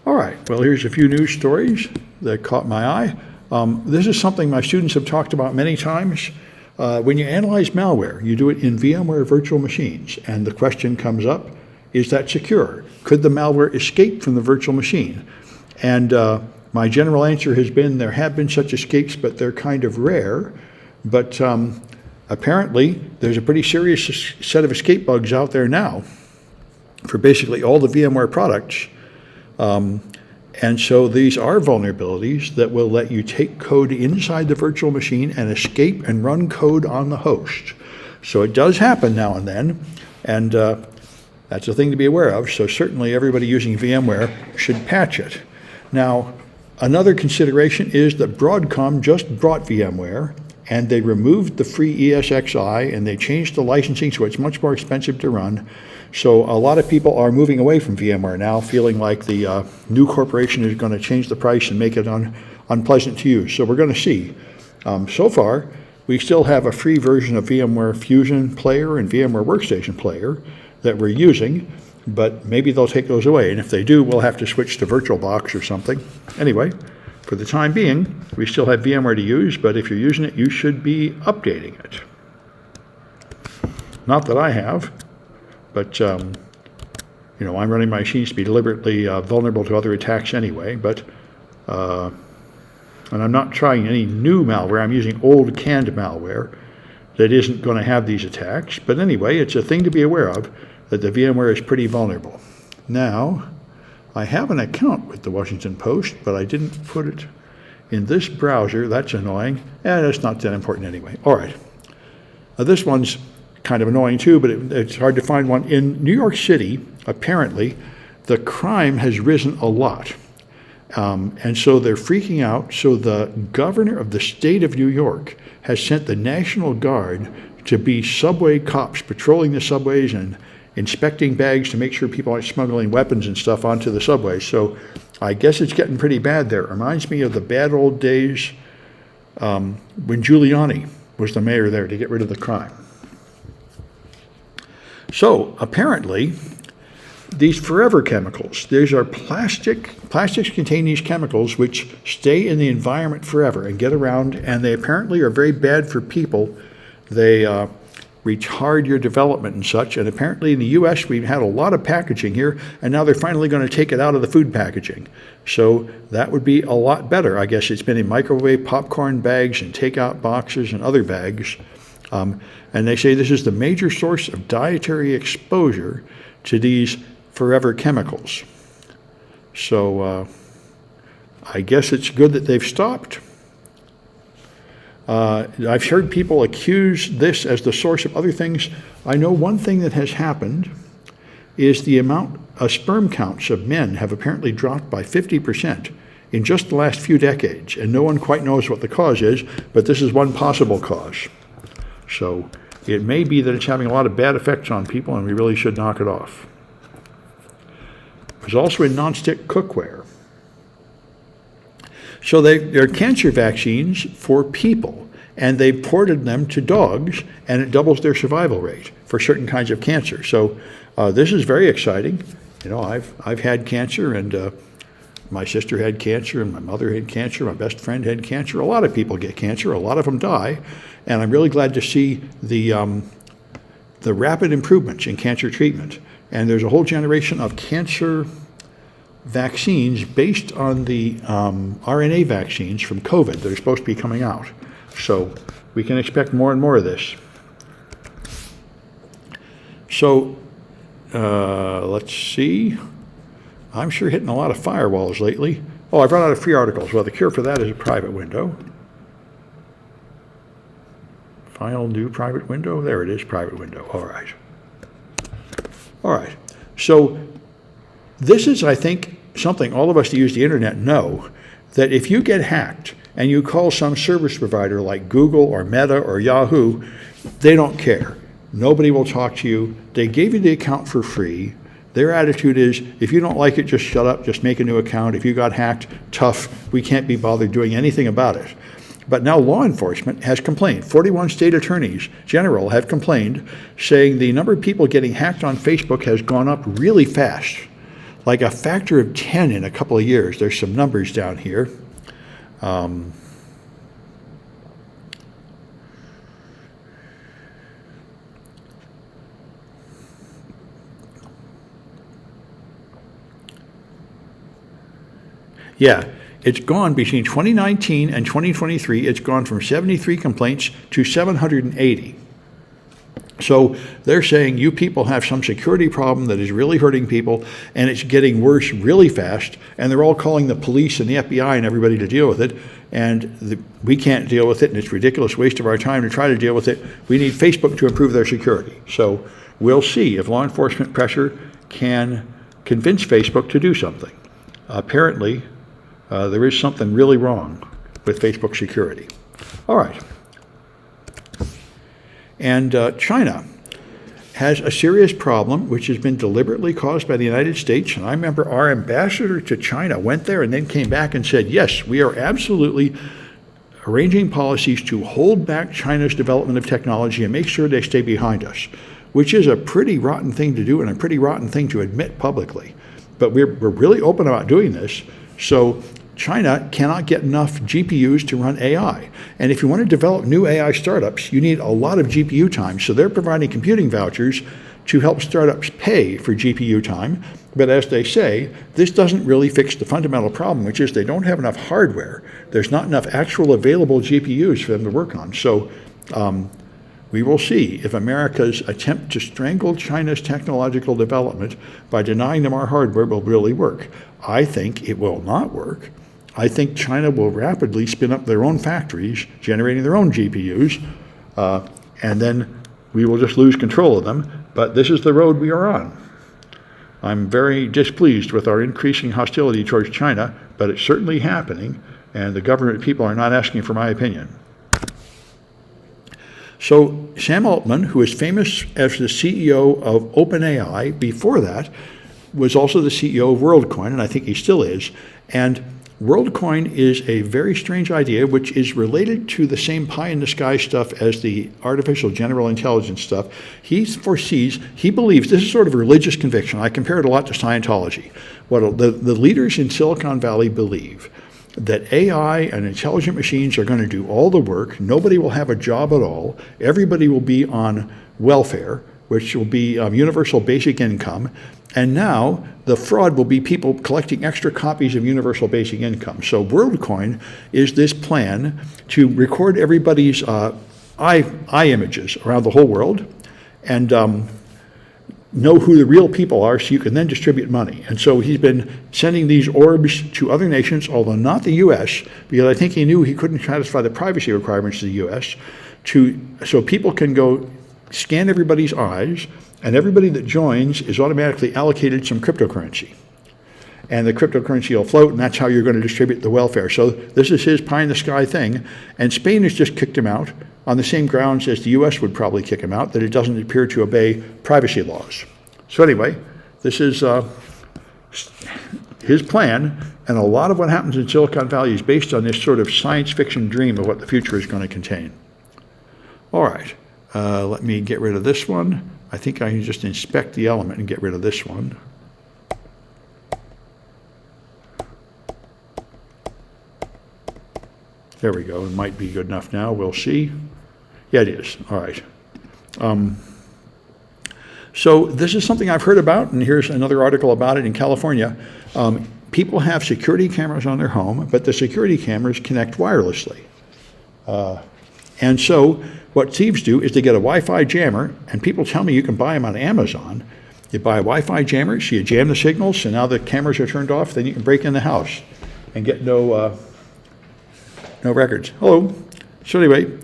All right, well, here's a few news stories that caught my eye. This is something my students have talked about many times. When you analyze malware, you do it in VMware virtual machines, and the question comes up, is that secure? Could the malware escape from the virtual machine? And my general answer has been there have been such escapes, but they're kind of rare. But apparently, there's a pretty serious set of escape bugs out there now for basically all the VMware products. And so these are vulnerabilities that will let you take code inside the virtual machine and escape and run code on the host. So it does happen now and then, and that's a thing to be aware of. So certainly everybody using VMware should patch it. Now, another consideration is that Broadcom just brought VMware, and they removed the free ESXi, and they changed the licensing so it's much more expensive to run. So a lot of people are moving away from VMware now, feeling like the new corporation is going to change the price and make it unpleasant to use. So we're going to see. So far, we still have a free version of VMware Fusion Player and VMware Workstation Player that we're using, but maybe they'll take those away. And if they do, we'll have to switch to VirtualBox or something. Anyway, for the time being, we still have VMware to use, but if you're using it, you should be updating it. Not that I have. But, I'm running my machines to be deliberately vulnerable to other attacks anyway. But, and I'm not trying any new malware. I'm using old canned malware that isn't going to have these attacks. But anyway, it's a thing to be aware of, that the VMware is pretty vulnerable. Now, I have an account with the Washington Post, but I didn't put it in this browser. That's annoying. And it's not that important anyway. All right. This one's kind of annoying too, but it's hard to find one. In New York City, apparently, the crime has risen a lot. And so they're freaking out. So the governor of the state of New York has sent the National Guard to be subway cops patrolling the subways and inspecting bags to make sure people aren't smuggling weapons and stuff onto the subways. So I guess it's getting pretty bad there. It reminds me of the bad old days when Giuliani was the mayor there to get rid of the crime. So apparently, these forever chemicals, these are plastics contain these chemicals which stay in the environment forever and get around, and they apparently are very bad for people. They retard your development and such, and apparently in the US we've had a lot of packaging here, and now they're finally going to take it out of the food packaging. So that would be a lot better. I guess it's been in microwave popcorn bags and takeout boxes and other bags. And they say this is the major source of dietary exposure to these forever chemicals. So I guess it's good that they've stopped. I've heard people accuse this as the source of other things. I know one thing that has happened is the amount of sperm counts of men have apparently dropped by 50% in just the last few decades, and no one quite knows what the cause is, but this is one possible cause. So it may be that it's having a lot of bad effects on people, and we really should knock it off. There's also in nonstick cookware. So they're cancer vaccines for people, and they ported them to dogs, and it doubles their survival rate for certain kinds of cancer. So this is very exciting. I've had cancer, and my sister had cancer, and my mother had cancer, my best friend had cancer. A lot of people get cancer, a lot of them die, and I'm really glad to see the rapid improvements in cancer treatment. And there's a whole generation of cancer vaccines based on the RNA vaccines from COVID that are supposed to be coming out. So we can expect more and more of this. So let's see. I'm sure hitting a lot of firewalls lately. Oh, I've run out of free articles. Well, the cure for that is a private window. File new private window. There it is, private window. All right. All right. So this is, I think, something all of us that use the internet know, that if you get hacked and you call some service provider like Google or Meta or Yahoo, they don't care. Nobody will talk to you. They gave you the account for free. Their attitude is, if you don't like it, just shut up, just make a new account. If you got hacked, tough, we can't be bothered doing anything about it. But now law enforcement has complained. 41 state attorneys general have complained, saying the number of people getting hacked on Facebook has gone up really fast. like a factor of 10 in a couple of years. There's some numbers down here. Yeah, it's gone between 2019 and 2023. It's gone from 73 complaints to 780. So they're saying you people have some security problem that is really hurting people, and it's getting worse really fast, and they're all calling the police and the FBI and everybody to deal with it, and we can't deal with it, and it's a ridiculous waste of our time to try to deal with it. We need Facebook to improve their security. So we'll see if law enforcement pressure can convince Facebook to do something. Apparently, there is something really wrong with Facebook security. All right. And China has a serious problem, which has been deliberately caused by the United States. And I remember our ambassador to China went there and then came back and said, yes, we are absolutely arranging policies to hold back China's development of technology and make sure they stay behind us, which is a pretty rotten thing to do and a pretty rotten thing to admit publicly. But we're really open about doing this. So China cannot get enough GPUs to run AI. And if you want to develop new AI startups, you need a lot of GPU time. So they're providing computing vouchers to help startups pay for GPU time. But as they say, this doesn't really fix the fundamental problem, which is they don't have enough hardware. There's not enough actual available GPUs for them to work on. So we will see if America's attempt to strangle China's technological development by denying them our hardware will really work. I think it will not work. I think China will rapidly spin up their own factories, generating their own GPUs, and then we will just lose control of them. But this is the road we are on. I'm very displeased with our increasing hostility towards China, but it's certainly happening, and the government people are not asking for my opinion. So Sam Altman, who is famous as the CEO of OpenAI, before that was also the CEO of WorldCoin, and I think he still is. And WorldCoin is a very strange idea, which is related to the same pie-in-the-sky stuff as the artificial general intelligence stuff. He believes, this is sort of a religious conviction. I compare it a lot to Scientology. What the leaders in Silicon Valley believe that AI and intelligent machines are going to do all the work. Nobody will have a job at all. Everybody will be on welfare, which will be universal basic income. And now the fraud will be people collecting extra copies of universal basic income. So WorldCoin is this plan to record everybody's eye images around the whole world and know who the real people are so you can then distribute money. And so he's been sending these orbs to other nations, although not the U.S., because I think he knew he couldn't satisfy the privacy requirements of the U.S., so people can go scan everybody's eyes, and everybody that joins is automatically allocated some cryptocurrency. And the cryptocurrency will float, and that's how you're going to distribute the welfare. So this is his pie-in-the-sky thing, and Spain has just kicked him out on the same grounds as the U.S. would probably kick him out, that it doesn't appear to obey privacy laws. So anyway, this is his plan, and a lot of what happens in Silicon Valley is based on this sort of science fiction dream of what the future is going to contain. All right, let me get rid of this one. I think I can just inspect the element and get rid of this one. There we go. It might be good enough now. We'll see. Yeah, it is. All right. So this is something I've heard about, and here's another article about it in California. People have security cameras on their home, but the security cameras connect wirelessly. And so what thieves do is they get a Wi-Fi jammer, and people tell me you can buy them on Amazon. You buy a Wi-Fi jammer, so you jam the signals, so now the cameras are turned off, then you can break in the house and get no records. Hello. So anyway,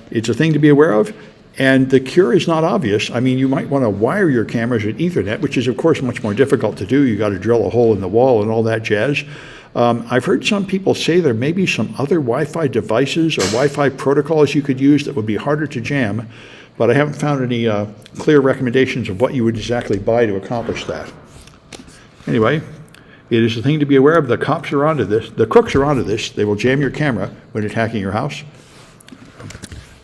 it's a thing to be aware of, and the cure is not obvious. I mean, you might want to wire your cameras with Ethernet, which is, of course, much more difficult to do. You got to drill a hole in the wall and all that jazz. I've heard some people say there may be some other Wi-Fi devices or Wi-Fi protocols you could use that would be harder to jam, but I haven't found any clear recommendations of what you would exactly buy to accomplish that. Anyway, it is a thing to be aware of. The cops are onto this. The crooks are onto this. They will jam your camera when attacking your house.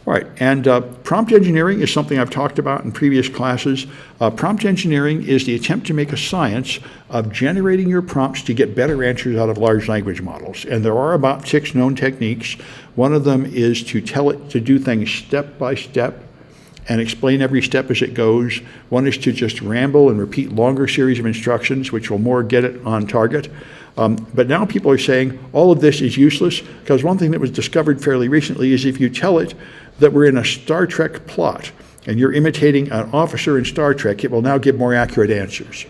All right. right, and prompt engineering is something I've talked about in previous classes. Prompt engineering is the attempt to make a science of generating your prompts to get better answers out of large language models. And there are about 6 known techniques. One of them is to tell it to do things step by step and explain every step as it goes. One is to just ramble and repeat longer series of instructions, which will more get it on target. But now people are saying all of this is useless, because one thing that was discovered fairly recently is if you tell it that we're in a Star Trek plot and you're imitating an officer in Star Trek, it will now give more accurate answers.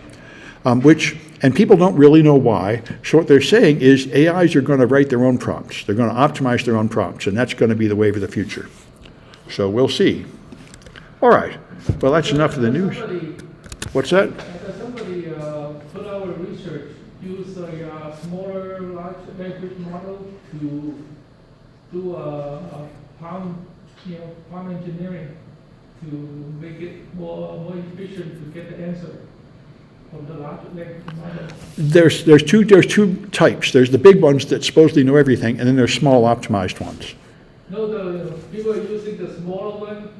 And people don't really know why. So what they're saying is AIs are going to write their own prompts. They're going to optimize their own prompts, and that's going to be the wave of the future. So we'll see. All right. Well, that's enough of the news. What's that? Somebody put out research, use a smaller large language model to do a prompt engineering to make it more efficient to get the answer from the large language model. There's two types. There's the big ones that supposedly know everything, and then there's small optimized ones. No, the people are using the smaller one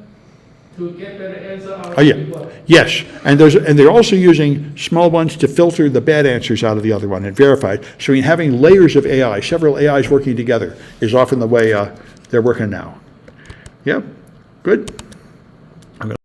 to get better answer out of Oh, yeah. the big one. Yes, and they're also using small ones to filter the bad answers out of the other one and verify it. So in having layers of AI, several AIs working together, is often the way they're working now. Yep, good.